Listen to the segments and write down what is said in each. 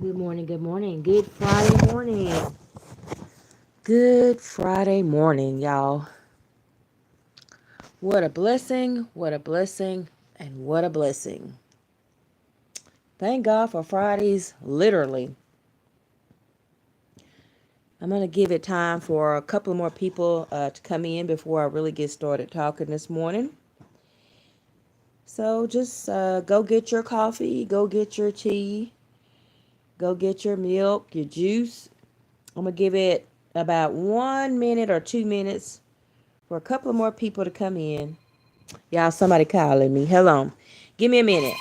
Good morning, good morning. Good Friday morning. Good Friday morning, y'all. What a blessing, and what a blessing. Thank God for Fridays, literally. I'm going to give it time for a couple more people to come in before I really get started talking this morning. So just go get your coffee, go get your tea, go get your milk, your juice. I'm going to give it about 1 minute or 2 minutes for a couple of more people to come in. Y'all, somebody calling me. Hello. Give me a minute.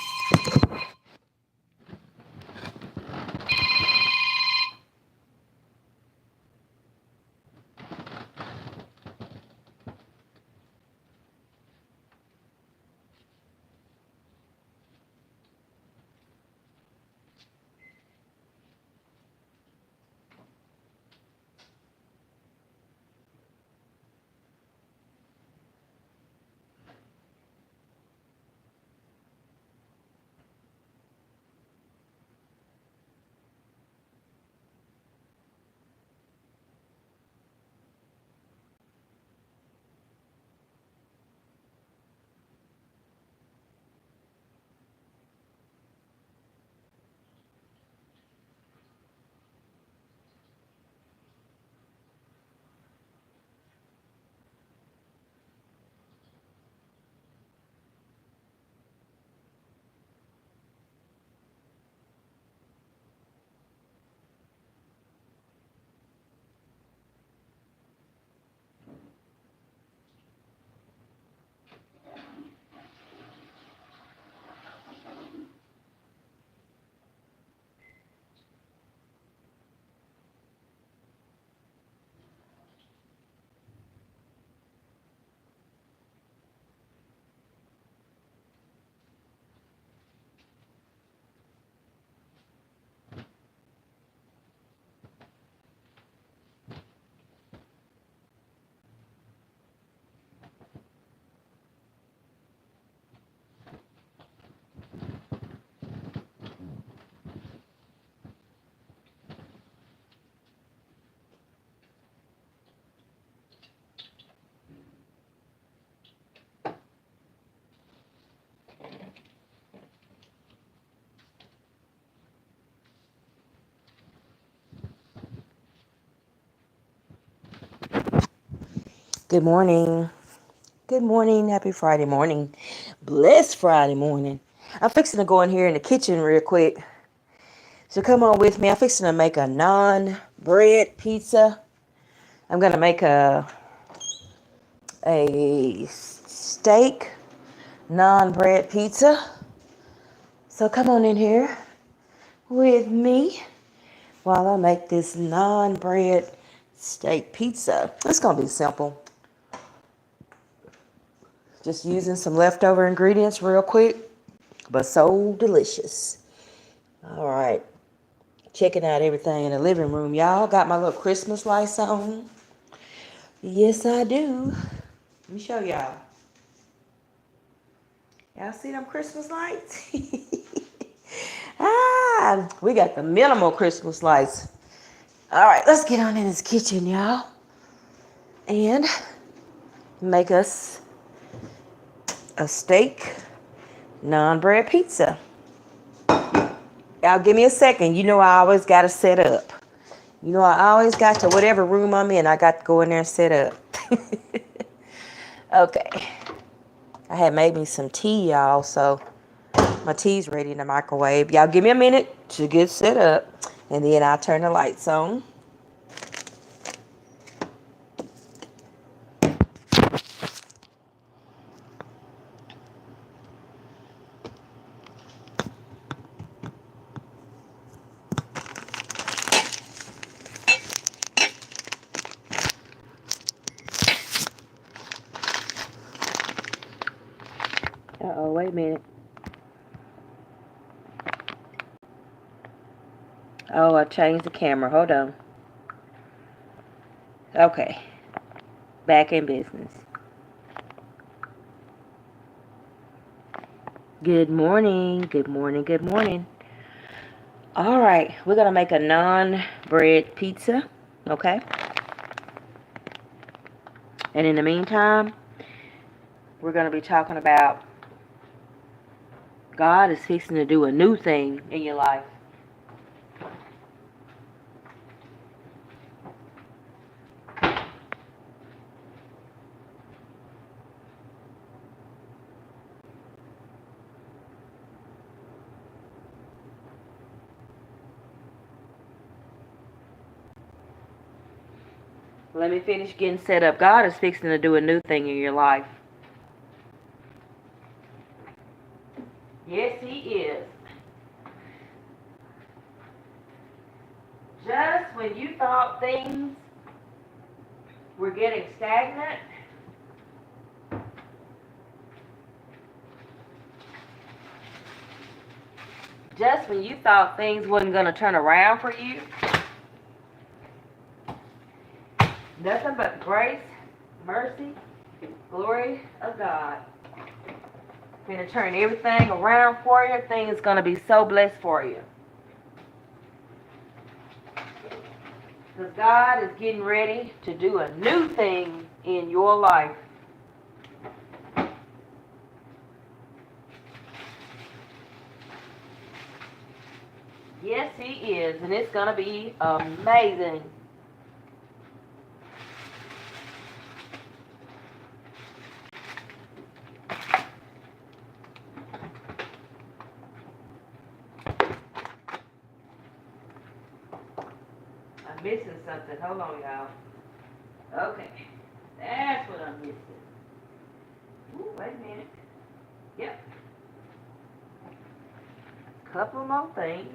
Good morning. Good morning. Happy Friday morning. Blessed Friday morning. I'm fixing to go in here in the kitchen real quick. So come on with me. I'm fixing to make a non-bread pizza. I'm going to make a steak non-bread pizza. So come on in here with me while I make this non-bread steak pizza. It's going to be simple. Just using some leftover ingredients real quick, but so delicious. All right. Checking out everything in the living room, y'all. Got my little Christmas lights on. Yes, I do. Let me show y'all. Y'all see them Christmas lights? We got the minimal Christmas lights. All right, let's get on in this kitchen, y'all. And make us a steak non-bread pizza. Y'all give me a second. You know I always got to set up. You know I always got to whatever room I'm in, I got to go in there and set up. Okay. I had made me some tea, y'all, so my tea's ready in the microwave. Y'all give me a minute to get set up, and then I'll turn the lights on. Uh-oh, wait a minute. Oh, I changed the camera. Hold on. Okay. Back in business. Good morning. Good morning. Good morning. All right, we're going to make a non-bread pizza, okay? And in the meantime, we're going to be talking about God is fixing to do a new thing in your life. Let me finish getting set up. God is fixing to do a new thing in your life. Yes, He is. Just when you thought things were getting stagnant, just when you thought things wasn't going to turn around for you, nothing but grace, mercy, glory of God. Going to turn everything around for you. Everything is going to be so blessed for you. Because God is getting ready to do a new thing in your life. Yes, He is. And it's going to be amazing. I'm missing something. Hold on, y'all. Okay. That's what I'm missing. Ooh, wait a minute. Yep. Couple more things.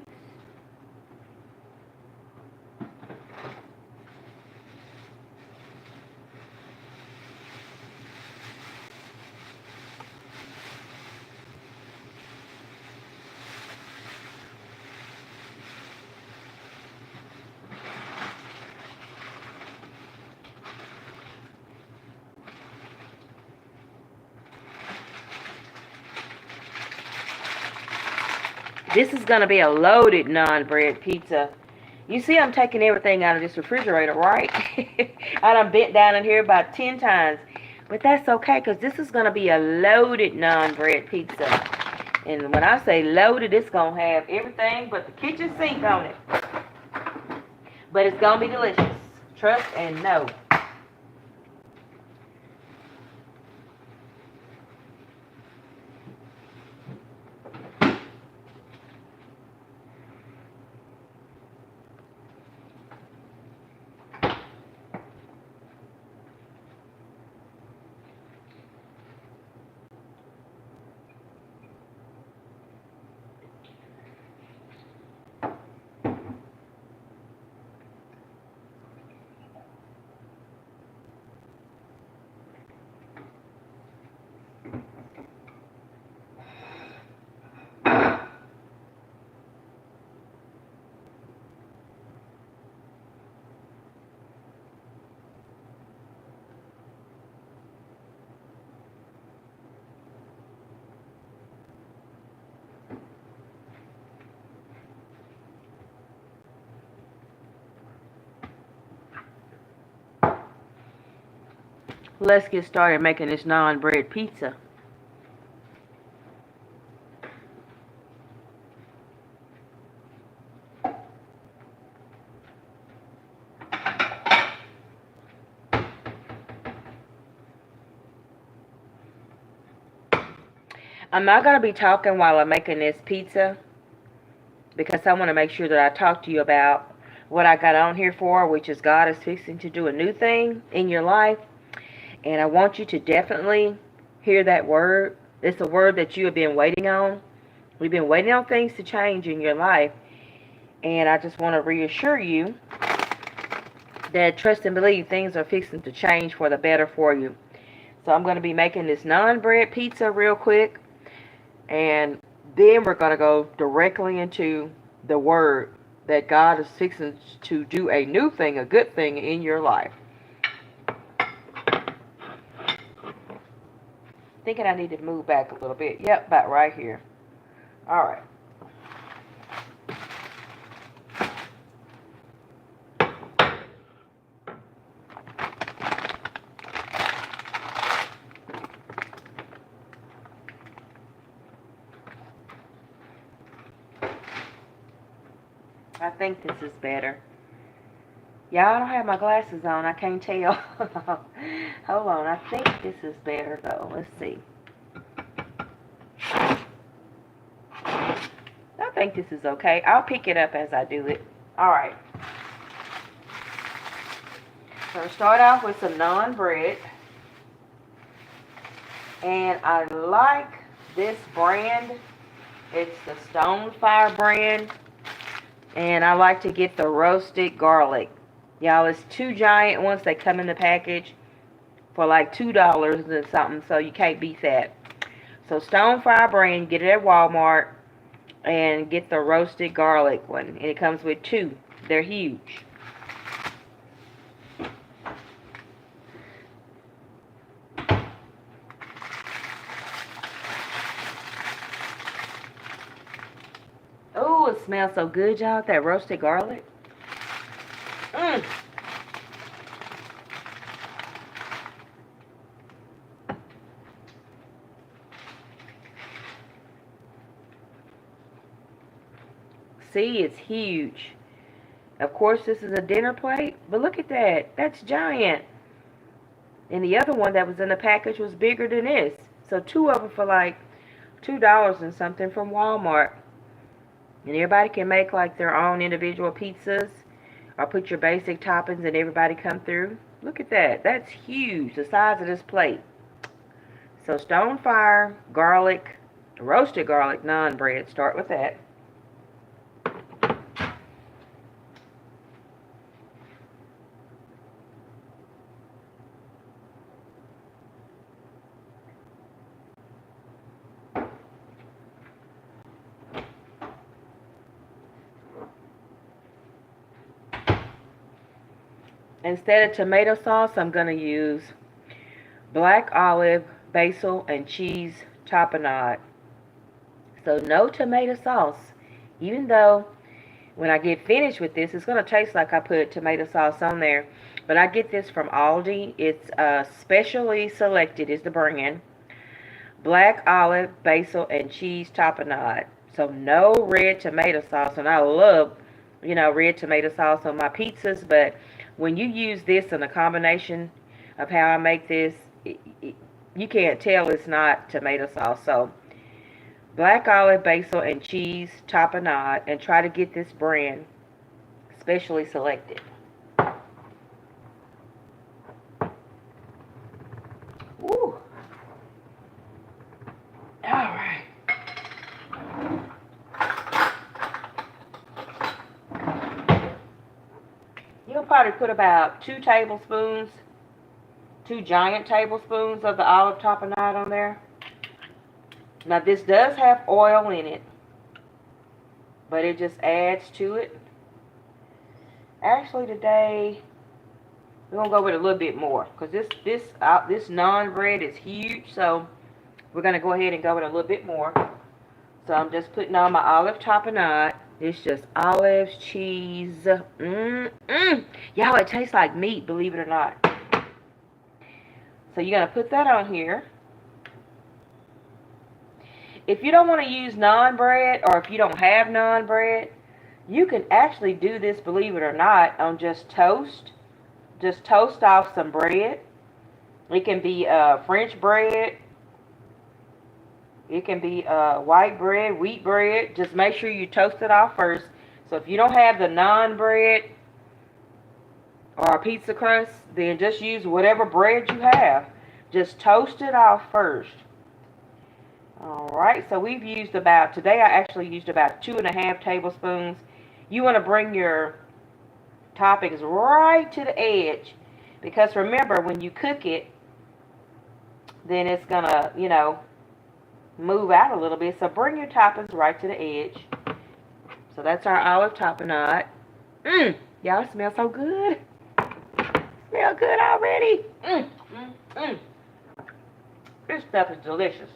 This is going to be a loaded non-bread pizza. You see I'm taking everything out of this refrigerator, right? I done bent down in here about 10 times. But that's okay, because this is going to be a loaded non-bread pizza. And when I say loaded, it's going to have everything but the kitchen sink on it. But it's going to be delicious. Trust and know. Let's get started making this non-bread pizza. I'm not going to be talking while I'm making this pizza, because I want to make sure that I talk to you about what I got on here for, which is God is fixing to do a new thing in your life. And I want you to definitely hear that word. It's a word that you have been waiting on. We've been waiting on things to change in your life. And I just want to reassure you that trust and believe things are fixing to change for the better for you. So I'm going to be making this non-bread pizza real quick. And then we're going to go directly into the word that God is fixing to do a new thing, a good thing in your life. Thinking I need to move back a little bit. Yep, about right here. All right. I think this is better. Y'all, I don't have my glasses on. I can't tell. Hold on. I think this is better, though. Let's see. I think this is okay. I'll pick it up as I do it. All right. So I'm start off with some naan bread. And I like this brand. It's the Stonefire brand. And I like to get the roasted garlic. Y'all, it's 2 giant ones. They come in the package for like $2 and something. So you can't beat that. So Stonefire brand, get it at Walmart. And get the roasted garlic one. And it comes with 2. They're huge. Oh, it smells so good, y'all. That roasted garlic. Mmm. See, it's huge. Of course, this is a dinner plate, but look at that. That's giant. And the other one that was in the package was bigger than this. So 2 of them for like $2 and something from Walmart. And everybody can make like their own individual pizzas or put your basic toppings and everybody come through. Look at that. That's huge, the size of this plate. So Stonefire garlic, roasted garlic naan bread. Start with that. Instead of tomato sauce, I'm going to use black olive, basil, and cheese tapenade. So no tomato sauce. Even though when I get finished with this, it's going to taste like I put tomato sauce on there. But I get this from Aldi. It's specially selected is the brand. Black olive, basil, and cheese tapenade. So no red tomato sauce. And I love, red tomato sauce on my pizzas. But when you use this in a combination of how I make this, you can't tell it's not tomato sauce. So black olive, basil, and cheese tapenade, and try to get this brand specially selected. Woo. All right. You'll probably put about 2 tablespoons, 2 giant tablespoons of the olive tapenade on there. Now this does have oil in it, but it just adds to it. Actually today, we're going to go with a little bit more because this naan bread is huge, so we're going to go ahead and go with a little bit more. So I'm just putting on my olive tapenade. It's just olives, cheese. Y'all, it tastes like meat, believe it or not. So you're going to put that on here. If you don't want to use naan bread, or if you don't have naan bread, you can actually do this, believe it or not, on just toast. Just toast off some bread. It can be French bread. It can be white bread, wheat bread. Just make sure you toast it off first. So if you don't have the naan bread or a pizza crust, then just use whatever bread you have. Just toast it off first. Alright, so we've used today I actually used about 2.5 tablespoons. You want to bring your toppings right to the edge. Because remember, when you cook it, then it's going to, move out a little bit. So bring your toppings right to the edge. So that's our olive tapenade. Y'all, it smells so good. Smell good already. This stuff is delicious.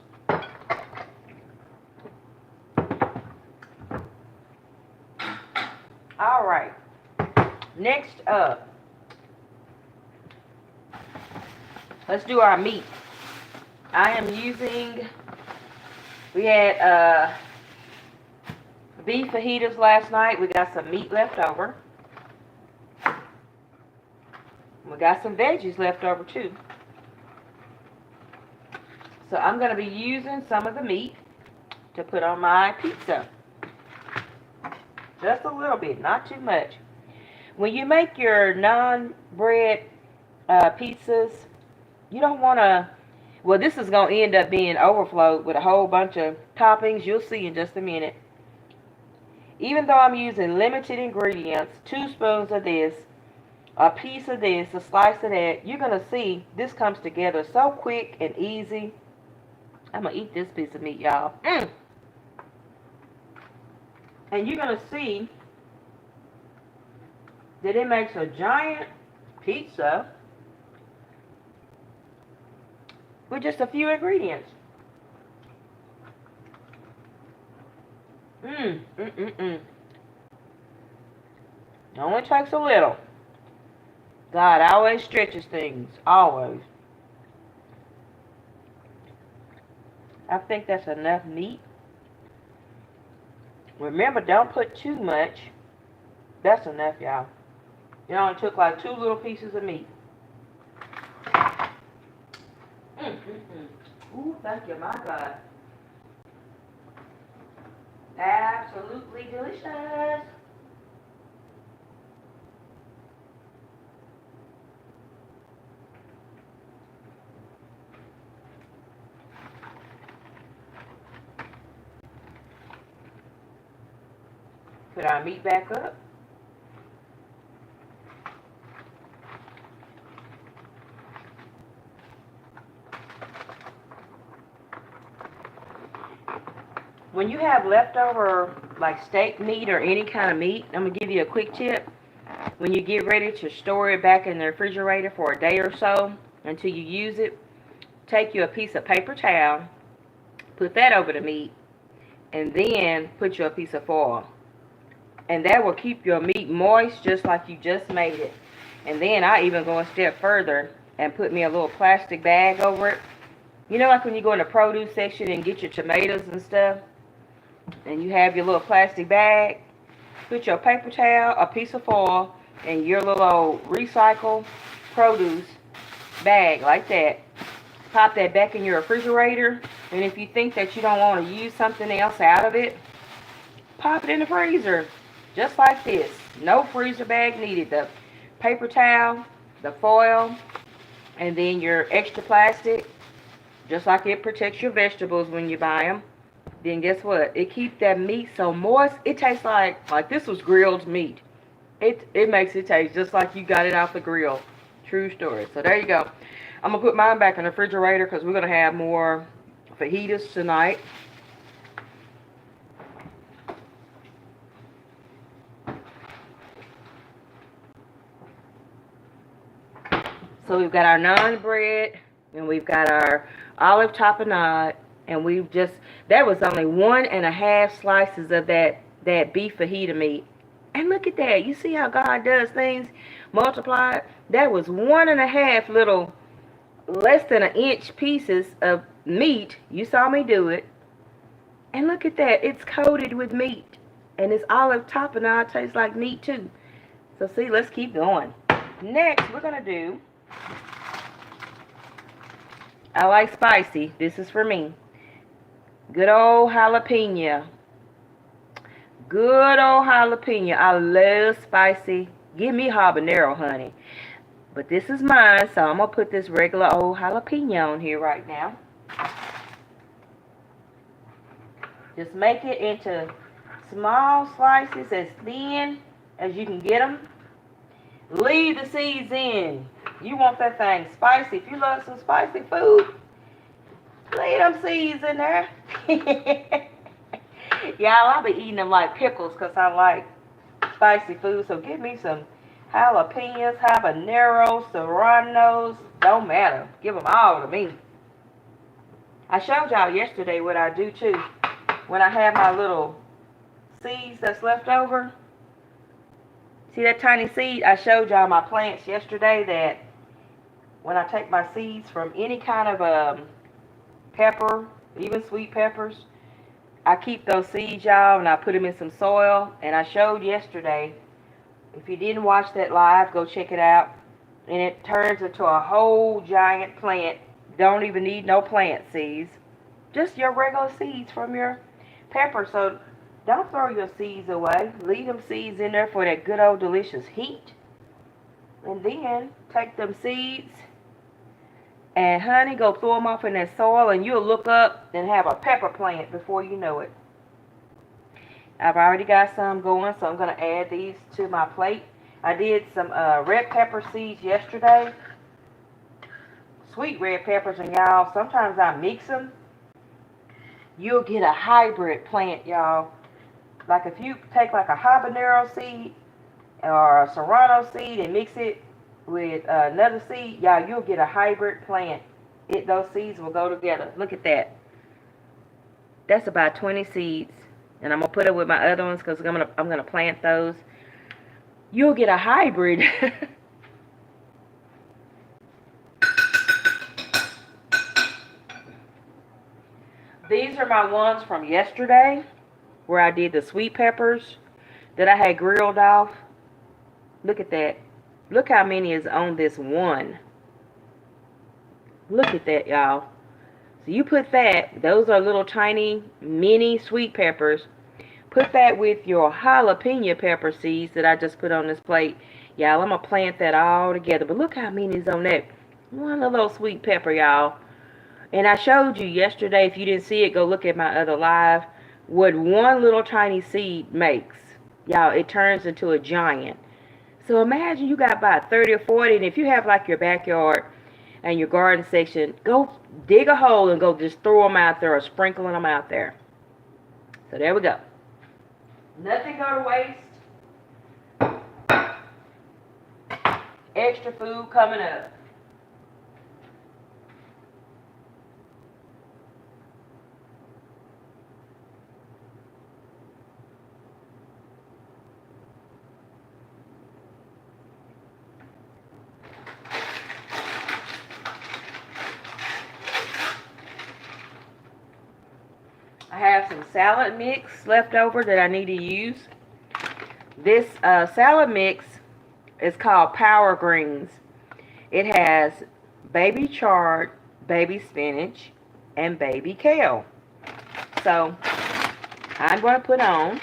All right. Next up, let's do our meat. I am using, we had beef fajitas last night. We got some meat left over. We got some veggies left over too. So I'm going to be using some of the meat to put on my pizza. Just a little bit, not too much. When you make your non-bread pizzas, you don't want to, well, this is going to end up being overflowed with a whole bunch of toppings. You'll see in just a minute. Even though I'm using limited ingredients, 2 spoons of this, a piece of this, a slice of that, you're going to see this comes together so quick and easy. I'm going to eat this piece of meat, y'all. And you're going to see that it makes a giant pizza with just a few ingredients. It only takes a little. God always stretches things. Always. I think that's enough meat. Remember, don't put too much. That's enough, y'all. It only took like 2 little pieces of meat. Ooh, thank you, my God. Absolutely delicious. Put our meat back up. When you have leftover like steak meat or any kind of meat, I'm going to give you a quick tip. When you get ready to store it back in the refrigerator for a day or so until you use it, take you a piece of paper towel, put that over the meat, and then put you a piece of foil. And that will keep your meat moist just like you just made it. And then I even go a step further and put me a little plastic bag over it. You know, like when you go in the produce section and get your tomatoes and stuff, and you have your little plastic bag, put your paper towel, a piece of foil, and your little recycled produce bag like that. Pop that back in your refrigerator, and if you think that you don't want to use something else out of it, pop it in the freezer. Just like this. No freezer bag needed. The paper towel, the foil, and then your extra plastic. Just like it protects your vegetables when you buy them. Then guess what? It keeps that meat so moist. It tastes like this was grilled meat. It makes it taste just like you got it off the grill. True story. So there you go. I'm going to put mine back in the refrigerator because we're going to have more fajitas tonight. So we've got our naan bread, and we've got our olive tapenade, and we've just, that was only 1.5 slices of that beef fajita meat. And look at that. You see how God does things multiplied? That was 1.5 little, less than 1 inch pieces of meat. You saw me do it. And look at that. It's coated with meat. And this olive tapenade tastes like meat too. So see, let's keep going. Next, we're going to do, I like spicy. This is for me. Good old jalapeno. Good old jalapeno. I love spicy. Give me habanero, honey. But this is mine, so I'm going to put this regular old jalapeno on here right now. Just make it into small slices as thin as you can get them. Leave the seeds in. You want that thing spicy. If you love some spicy food, leave them seeds in there. Y'all, I'll be eating them like pickles because I like spicy food. So give me some jalapenos, habaneros, serranos. Don't matter. Give them all to me. I showed y'all yesterday what I do too. When I have my little seeds that's left over. See that tiny seed? I showed y'all my plants yesterday that when I take my seeds from any kind of pepper, even sweet peppers, I keep those seeds, y'all, and I put them in some soil. And I showed yesterday. If you didn't watch that live, go check it out. And it turns into a whole giant plant. Don't even need no plant seeds. Just your regular seeds from your pepper. So don't throw your seeds away. Leave them seeds in there for that good old delicious heat. And then take them seeds and honey, go throw them off in that soil, and you'll look up and have a pepper plant before you know it. I've already got some going, so I'm going to add these to my plate. I did some red pepper seeds yesterday. Sweet red peppers, and y'all, sometimes I mix them. You'll get a hybrid plant, y'all. Like if you take like a habanero seed or a serrano seed and mix it with another seed, y'all, you'll get a hybrid plant. Those seeds will go together. Look at that. That's about 20 seeds. And I'm going to put it with my other ones because I'm gonna plant those. You'll get a hybrid. These are my ones from yesterday where I did the sweet peppers that I had grilled off. Look at that. Look how many is on this one. Look at that, y'all. So you put that, those are little tiny mini sweet peppers. Put that with your jalapeno pepper seeds that I just put on this plate. Y'all, I'm going to plant that all together. But look how many is on that one little sweet pepper, y'all. And I showed you yesterday, if you didn't see it, go look at my other live, what one little tiny seed makes. Y'all, it turns into a giant. So imagine you got about 30 or 40, and if you have like your backyard and your garden section, go dig a hole and go just throw them out there or sprinkling them out there. So there we go. Nothing go to waste. Extra food coming up. I have some salad mix left over that I need to use. This salad mix is called Power Greens. It has baby chard, baby spinach, and baby kale. So I'm going to put on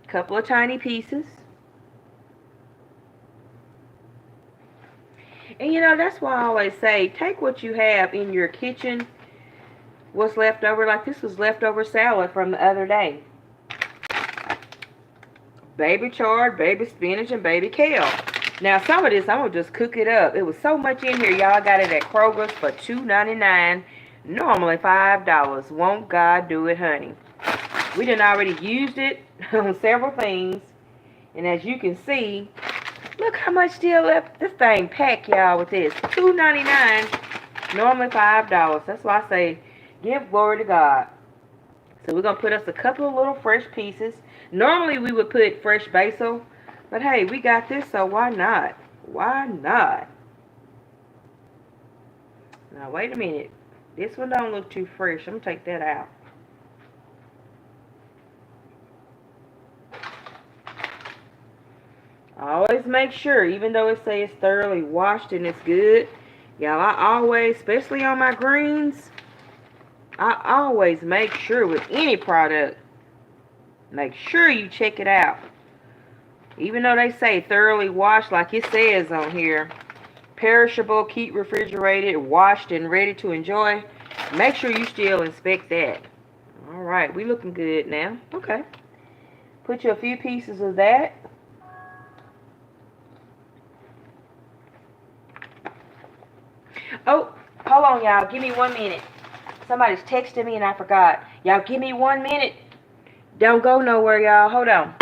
a couple of tiny pieces. And you know, that's why I always say, take what you have in your kitchen, what's left over. Like this was leftover salad from the other day. Baby chard, baby spinach, and baby kale. Now some of this I'm going to just cook it up. It was so much in here, y'all. I got it at Kroger's for $2.99. Normally $5. Won't God do it, honey? We done already used it on several things. And as you can see, look how much still left. This thing packed, y'all, with this. $2.99. Normally $5. That's why I say, give glory to God. So we're going to put us a couple of little fresh pieces. Normally we would put fresh basil. But hey, we got this, so why not? Why not? Now, wait a minute. This one don't look too fresh. I'm going to take that out. Always make sure, even though it says it's thoroughly washed and it's good, y'all, I always, especially on my greens, I always make sure with any product, make sure you check it out. Even though they say thoroughly washed, like it says on here, perishable, keep refrigerated, washed, and ready to enjoy, make sure you still inspect that. All right, we looking good now. Okay. Put you a few pieces of that. Oh, hold on, y'all. Give me 1 minute. Somebody's texting me and I forgot. Y'all, give me 1 minute. Don't go nowhere, y'all. Hold on.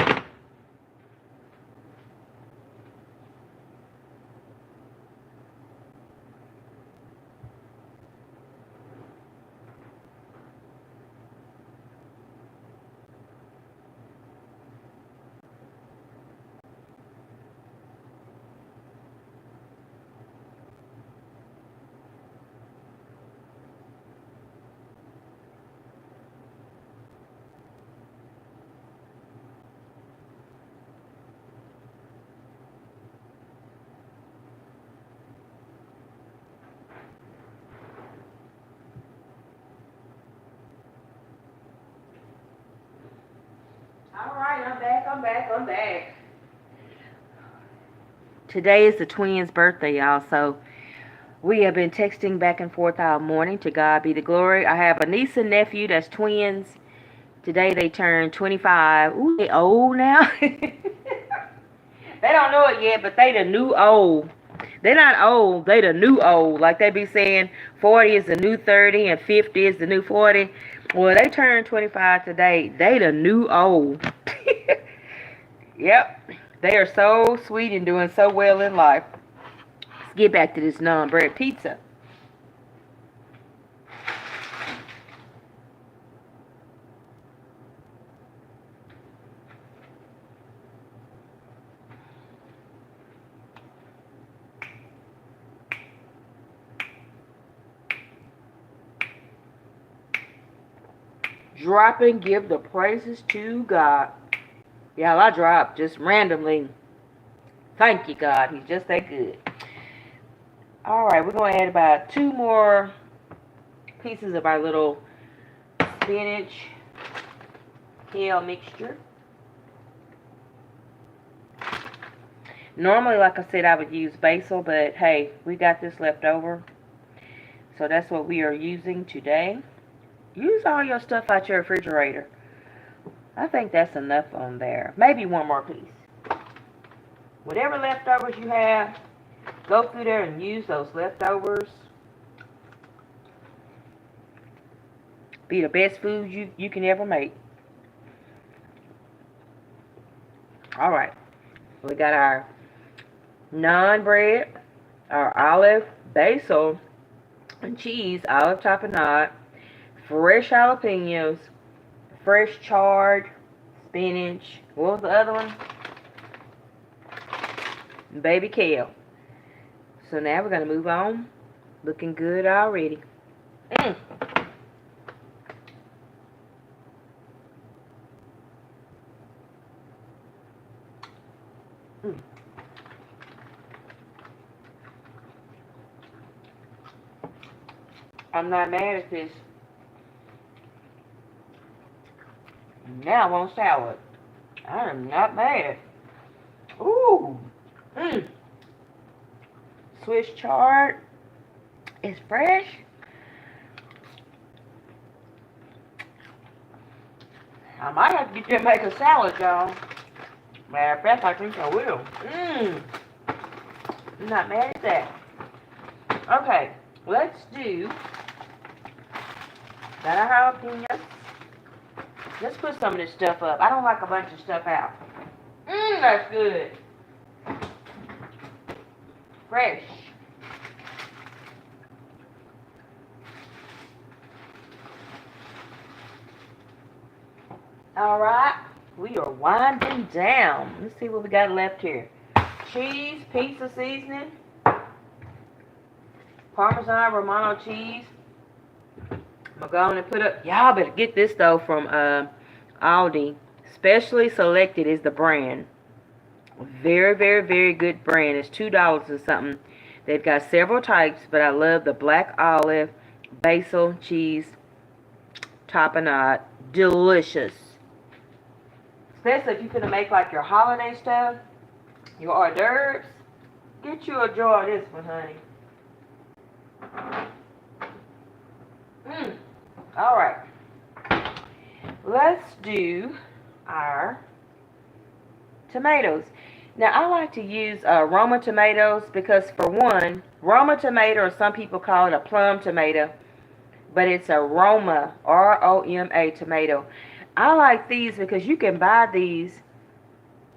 Alright, I'm back. Today is the twins' birthday, y'all, so we have been texting back and forth all morning. To God be the glory. I have a niece and nephew that's twins. Today they turned 25. Ooh, they old now. They don't know it yet, but they the new old. They're not old, they the new old. Like they be saying 40 is the new 30 and 50 is the new 40. Well, they turned 25 today. They the new old. Yep. They are so sweet and doing so well in life. Let's get back to this naan bread pizza. Drop and give the praises to God. Y'all, I drop just randomly. Thank you, God. He's just that good. Alright, we're going to add about 2 more pieces of our little spinach kale mixture. Normally, like I said, I would use basil, but hey, we got this left over. So that's what we are using today. Use all your stuff out your refrigerator. I think that's enough on there. Maybe 1 more piece. Whatever leftovers you have, go through there and use those leftovers. Be the best food you can ever make. Alright. We got our naan bread, our olive, basil, and cheese, olive tapenade, fresh jalapenos, fresh chard, spinach. What was the other one? Baby kale. So now we're going to move on. Looking good already. I'm not mad at this. Now I want salad. I am not mad. Ooh. Swiss chard is fresh. I might have to get you to make a salad, y'all. Matter of fact, I think I will. I'm not mad at that. Okay, let's do got our jalapenos. Let's put some of this stuff up. I don't like a bunch of stuff out. That's good. Fresh. Alright, we are winding down. Let's see what we got left here. Cheese, pizza seasoning, Parmesan Romano cheese. I'm going to put up, y'all better get this though from Aldi. Specially Selected is the brand. Very, very, very good brand. It's $2 or something. They've got several types, but I love the black olive, basil, cheese, tapenade. Delicious. Especially if you're going to make like your holiday stuff, your hors d'oeuvres. Get you a jar of this one, honey. Alright. Let's do our tomatoes. Now, I like to use Roma tomatoes because, for one, Roma tomato, or some people call it a plum tomato, but it's a Roma, R-O-M-A tomato. I like these because you can buy these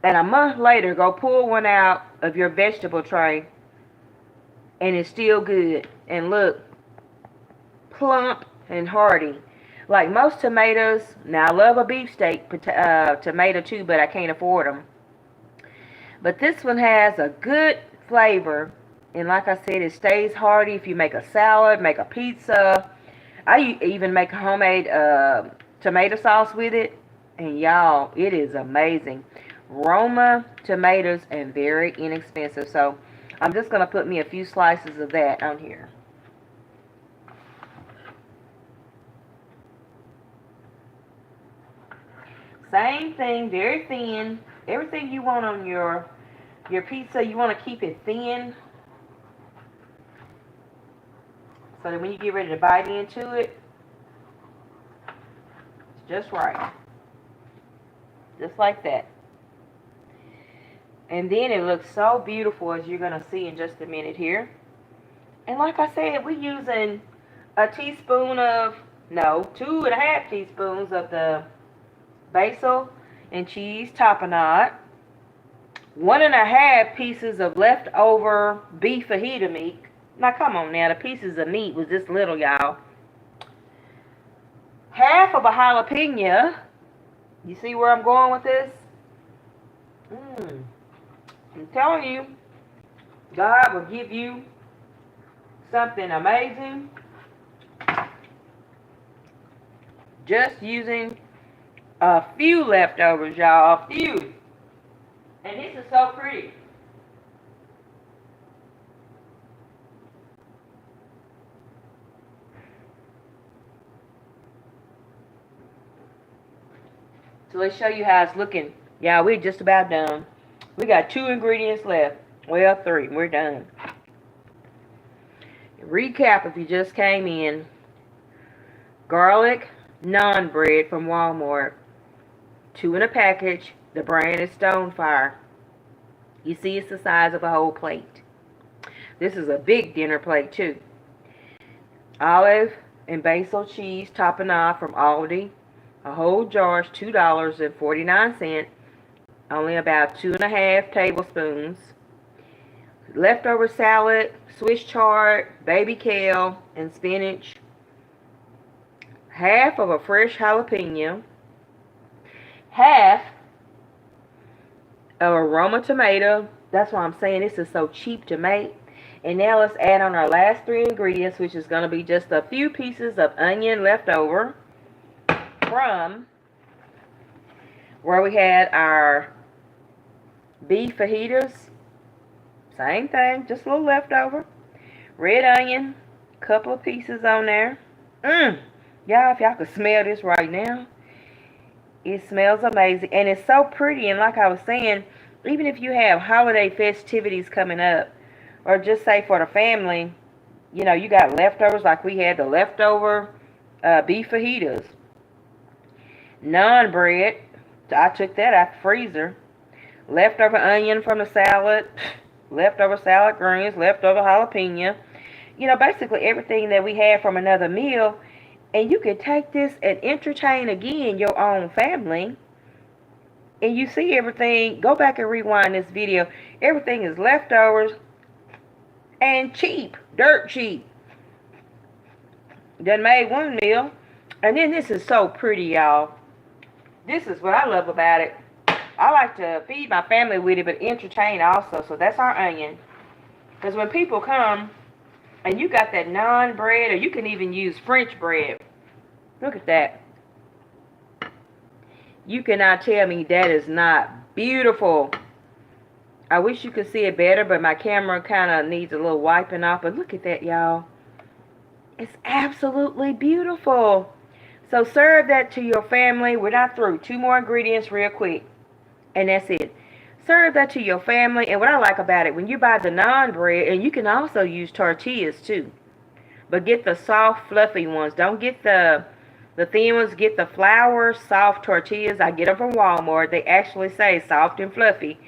and a month later go pull one out of your vegetable tray and it's still good. And look, plump and hearty. Like most tomatoes, now I love a beefsteak tomato too, but I can't afford them. But this one has a good flavor, and like I said, it stays hearty if you make a salad, make a pizza. I even make a homemade tomato sauce with it, and y'all, it is amazing. Roma tomatoes and very inexpensive, so I'm just going to put me a few slices of that on here. Same thing, very thin. Everything you want on your pizza, you want to keep it thin so that when you get ready to bite into it, it's just right. Just like that. And then it looks so beautiful, as you're going to see in just a minute here. And like I said, we're using a teaspoon of, no, 2.5 teaspoons of the basil and cheese tapenade. 1.5 pieces of leftover beef fajita meat. Now come on now, the pieces of meat was this little, y'all. Half of a jalapeno. You see where I'm going with this? I'm telling you, God will give you something amazing just using a few leftovers, y'all. A few. And this is so pretty. So let's show you how it's looking. Yeah, we're just about done. We got 2 ingredients left. Well, 3. We're done. Recap if you just came in. Garlic naan bread from Walmart. 2 in a package. The brand is Stonefire. You see it's the size of a whole plate. This is a big dinner plate too. Olive and basil cheese tapenade from Aldi. A whole jar is $2.49. Only about 2.5 tablespoons. Leftover salad, Swiss chard, baby kale, and spinach. Half of a fresh jalapeno. Half of a Roma tomato. That's why I'm saying this is so cheap to make. And now let's add on our last 3 ingredients, which is going to be just a few pieces of onion left over from where we had our beef fajitas. Same thing, just a little leftover. Red onion, couple of pieces on there. Y'all, if y'all could smell this right now, it smells amazing. And it's so pretty. And like I was saying, even if you have holiday festivities coming up, or just say for the family, you know, you got leftovers, like we had the leftover beef fajitas. Naan bread, I took that out the freezer. Leftover onion from the salad, leftover salad greens, leftover jalapeno. You know, basically everything that we had from another meal. And you can take this and entertain again your own family. And you see everything, go back and rewind this video. Everything is leftovers and cheap, dirt cheap. Done made one meal. And then this is so pretty, y'all. This is what I love about it. I like to feed my family with it, but entertain also. So that's our onion. Because when people come and you got that naan bread, or you can even use French bread. Look at that. You cannot tell me that is not beautiful. I wish you could see it better, but my camera kind of needs a little wiping off. But look at that, y'all. It's absolutely beautiful. So serve that to your family. We're not through. 2 more ingredients real quick. And that's it. Serve that to your family. And what I like about it, when you buy the naan bread, and you can also use tortillas too. But get the soft, fluffy ones. Don't get the thin ones. Get the flour, soft tortillas. I get them from Walmart. They actually say soft and fluffy.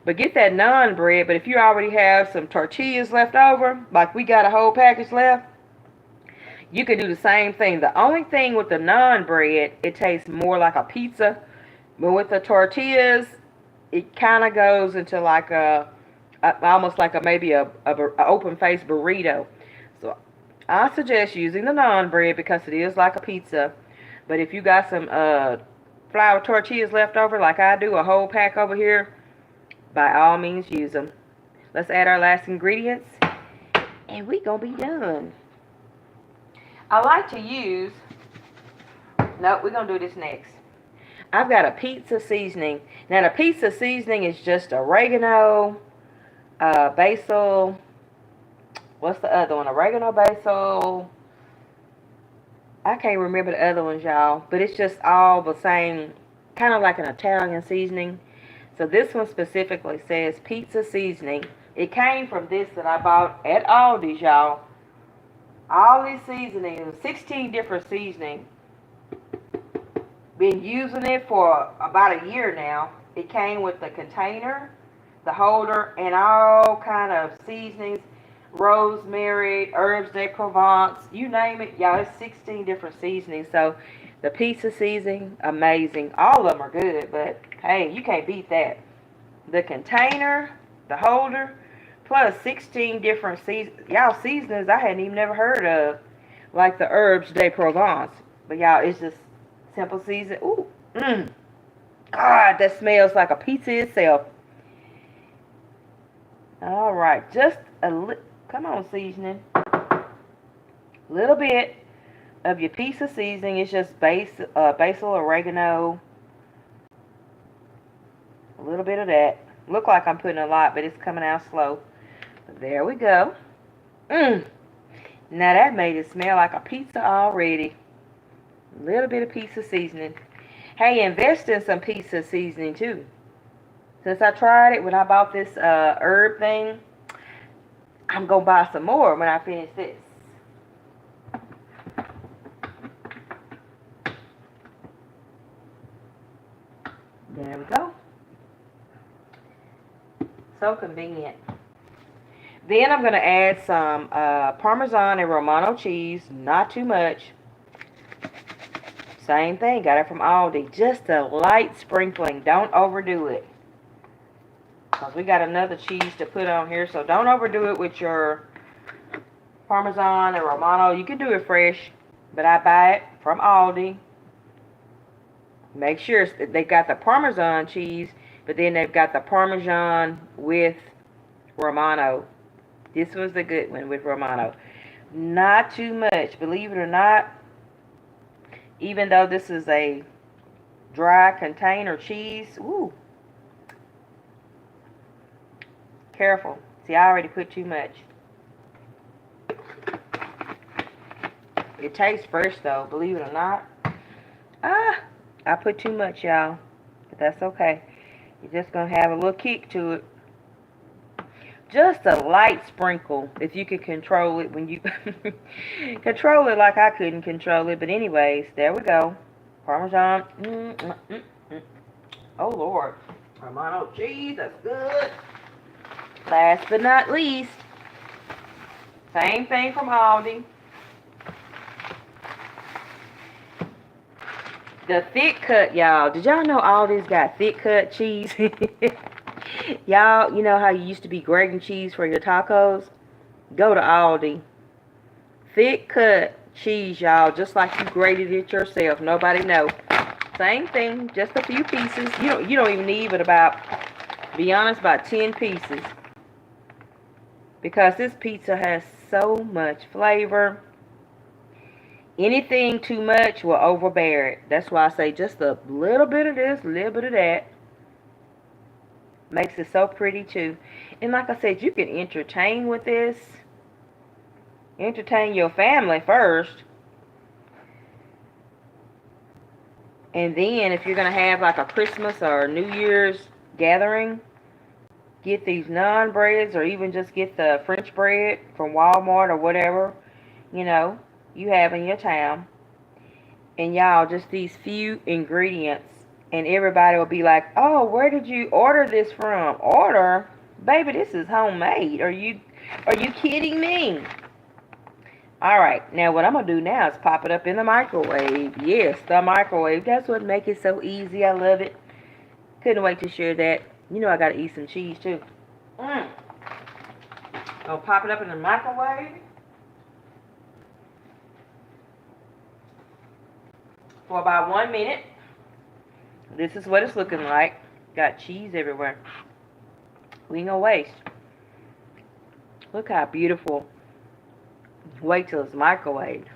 But get that naan bread. But if you already have some tortillas left over, like we got a whole package left, you can do the same thing. The only thing with the naan bread, it tastes more like a pizza. But with the tortillas, it kind of goes into like almost like maybe a open-faced burrito. So I suggest using the naan bread because it is like a pizza. But if you got some flour tortillas left over, like I do, a whole pack over here, by all means use them. Let's add our last ingredients, and we're going to be done. I like to use, nope, we're going to do this next. I've got a pizza seasoning. Now, the pizza seasoning is just oregano, basil. What's the other one? Oregano, basil. I can't remember the other ones, y'all. But it's just all the same kind of like an Italian seasoning. So this one specifically says pizza seasoning. It came from this that I bought at Aldi's, y'all. All these seasonings, 16 different seasonings. Been using it for about a year now. It came with the container, the holder, and all kind of seasonings. Rosemary, herbs de Provence, you name it. Y'all, it's 16 different seasonings. So the pizza seasoning, amazing. All of them are good, but hey, you can't beat that. The container, the holder, plus 16 different y'all seasonings I hadn't even never heard of, like the herbs de Provence. But y'all, it's just simple season. Ooh, God, that smells like a pizza itself. All right, just a little. Come on, seasoning. Little bit of your pizza seasoning. It's just basil, oregano. A little bit of that. Look like I'm putting a lot, but it's coming out slow. There we go. Now that made it smell like a pizza already. A little bit of pizza seasoning. Hey, invest in some pizza seasoning too. Since I tried it when I bought this herb thing, I'm going to buy some more when I finish this. There we go. So convenient. Then I'm going to add some Parmesan and Romano cheese. Not too much. Same thing. Got it from Aldi. Just a light sprinkling. Don't overdo it. Because we got another cheese to put on here. So don't overdo it with your Parmesan and Romano. You can do it fresh. But I buy it from Aldi. Make sure they got the Parmesan cheese. But then they've got the Parmesan with Romano. This was the good one with Romano. Not too much. Believe it or not. Even though this is a dry container cheese. Ooh. Careful. See, I already put too much. It tastes fresh though, believe it or not. I put too much, y'all. But that's okay. You're just going to have a little kick to it. Just a light sprinkle, if you can control it when you... control it like I couldn't control it. But anyways, there we go. Parmesan. Oh, Lord. Romano cheese, that's good. Last but not least, same thing from Aldi. The thick cut, y'all. Did y'all know Aldi's got thick cut cheese? Y'all, you know how you used to be grating cheese for your tacos? Go to Aldi. Thick cut cheese, y'all. Just like you grated it yourself. Nobody know. Same thing. Just a few pieces. You don't even need but about, to be honest, about 10 pieces. Because this pizza has so much flavor. Anything too much will overbear it. That's why I say just a little bit of this, a little bit of that. Makes it so pretty too. And like I said, you can entertain with this. Entertain your family first. And then if you're going to have like a Christmas or New Year's gathering, get these naan breads or even just get the French bread from Walmart or whatever, you know, you have in your town. And y'all, just these few ingredients. And everybody will be like, oh, where did you order this from? Order? Baby, this is homemade. Are you kidding me? Alright, now what I'm going to do now is pop it up in the microwave. Yes, the microwave. That's what makes it so easy. I love it. Couldn't wait to share that. You know I got to eat some cheese too. I'll pop it up in the microwave for about 1 minute. This is what it's looking like. Got cheese everywhere. We ain't gonna waste. Look how beautiful. Wait till it's microwaved.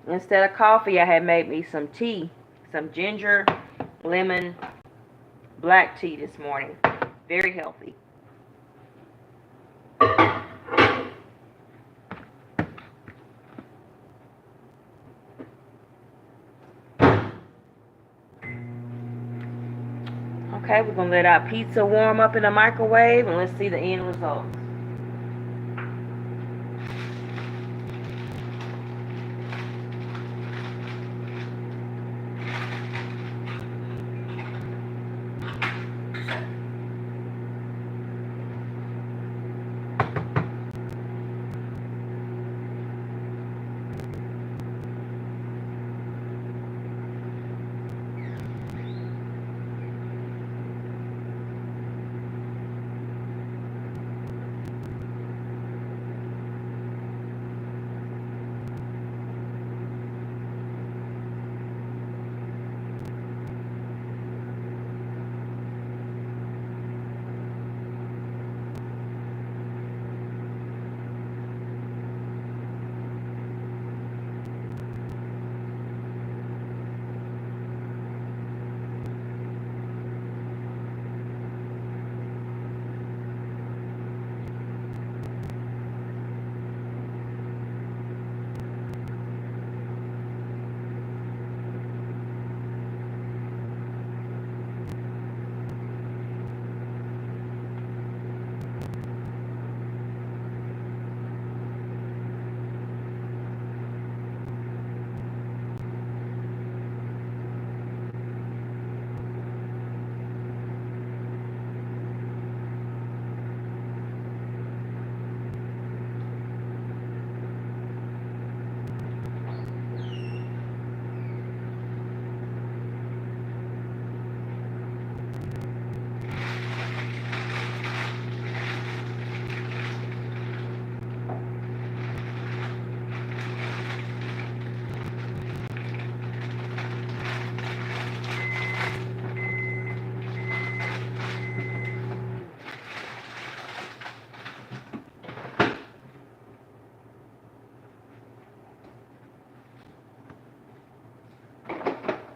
Instead of coffee, I had made me some tea. Some ginger, lemon, black tea this morning. Very healthy. Okay, we're going to let our pizza warm up in the microwave and let's see the end result.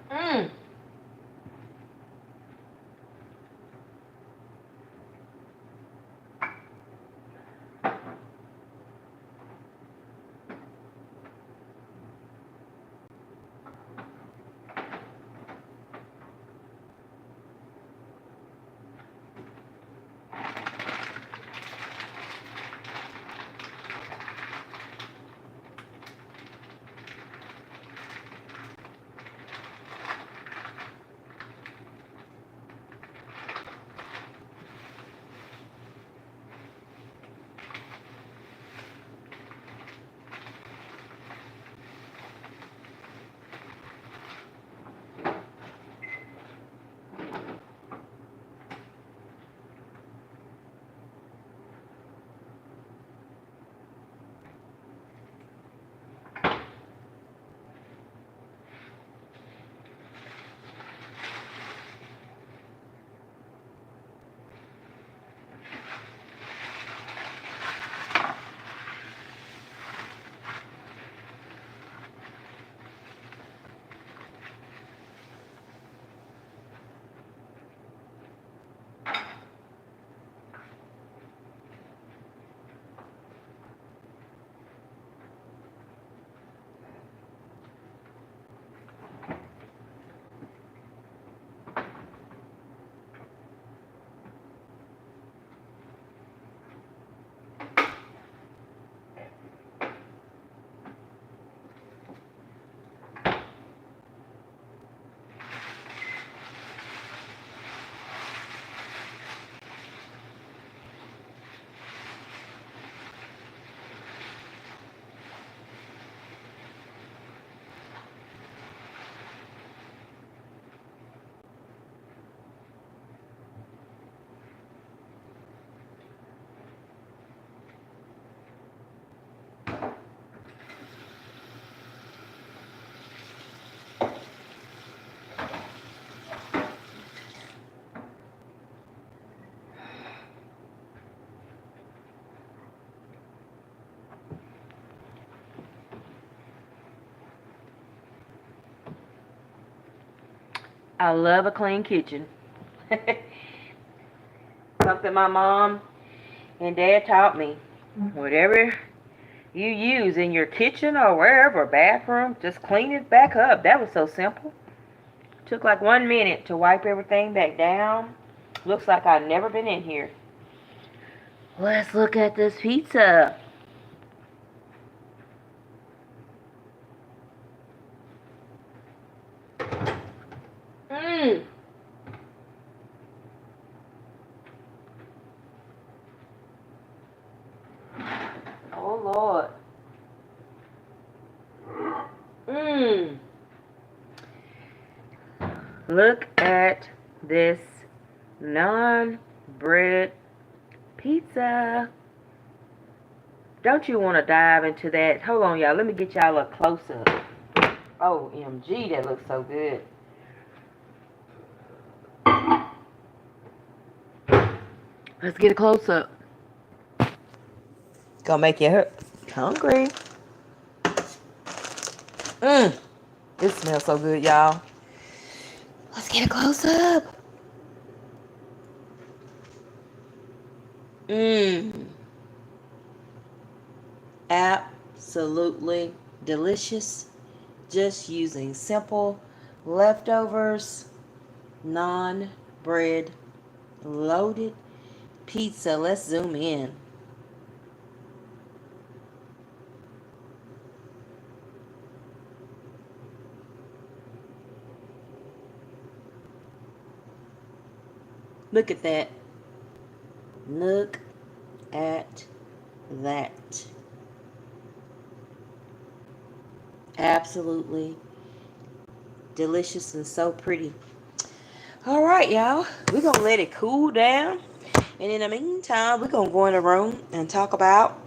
Mmm. I love a clean kitchen. Something my mom and dad taught me. Whatever you use in your kitchen or wherever, bathroom, just clean it back up. That was so simple. Took like 1 minute to wipe everything back down. Looks like I've never been in here. Let's look at this pizza. Mmm. Oh, Lord. Mmm. Look at this non-bread pizza. Don't you want to dive into that? Hold on, y'all. Let me get y'all a close-up. OMG, that looks so good. Let's get a close-up. Gonna make you hungry. Mmm. It smells so good, y'all. Let's get a close-up. Mmm. Absolutely delicious. Just using simple leftovers, non-bread, loaded pizza. Let's zoom in. Look at that. Look at that. Absolutely delicious and so pretty. All right, y'all. We're going to let it cool down. And in the meantime, we're going to go in the room and talk about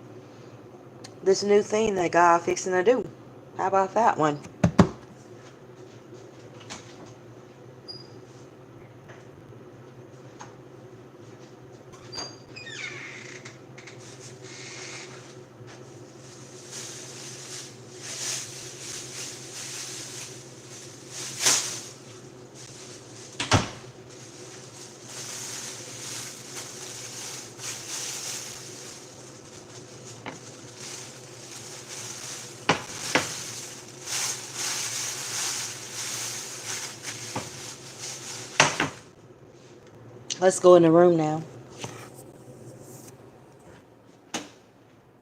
this new thing that God fixing to do. How about that one? Let's go in the room now.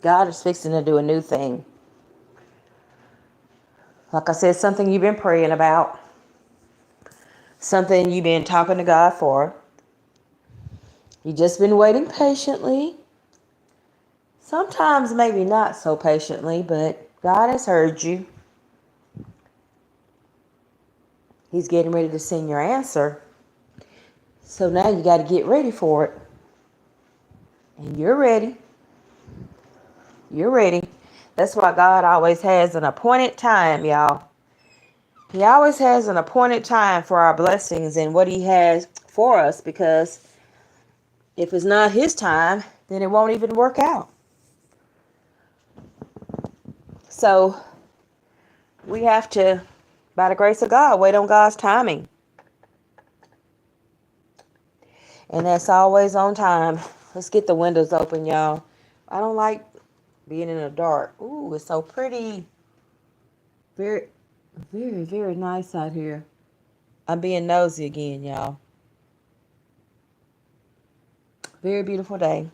God is fixing to do a new thing. Like I said, something you've been praying about. Something you've been talking to God for. You've just been waiting patiently. Sometimes maybe not so patiently, but God has heard you. He's getting ready to send your answer. So now you got to get ready for it. And you're ready. You're ready. That's why God always has an appointed time, y'all. He always has an appointed time for our blessings and what he has for us, because if it's not his time, then it won't even work out. So we have to, by the grace of God, wait on God's timing. And that's always on time. Let's get the windows open, y'all. I don't like being in the dark. Ooh, it's so pretty. Very, very, very nice out here. I'm being nosy again, y'all. Very beautiful day.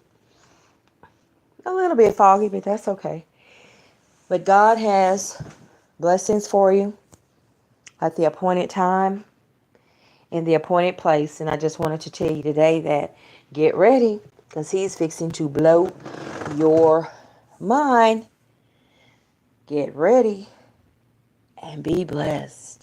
A little bit foggy, but that's okay. But God has blessings for you at the appointed time, in the appointed place. And I just wanted to tell you today that get ready, because he's fixing to blow your mind. Get ready and be blessed.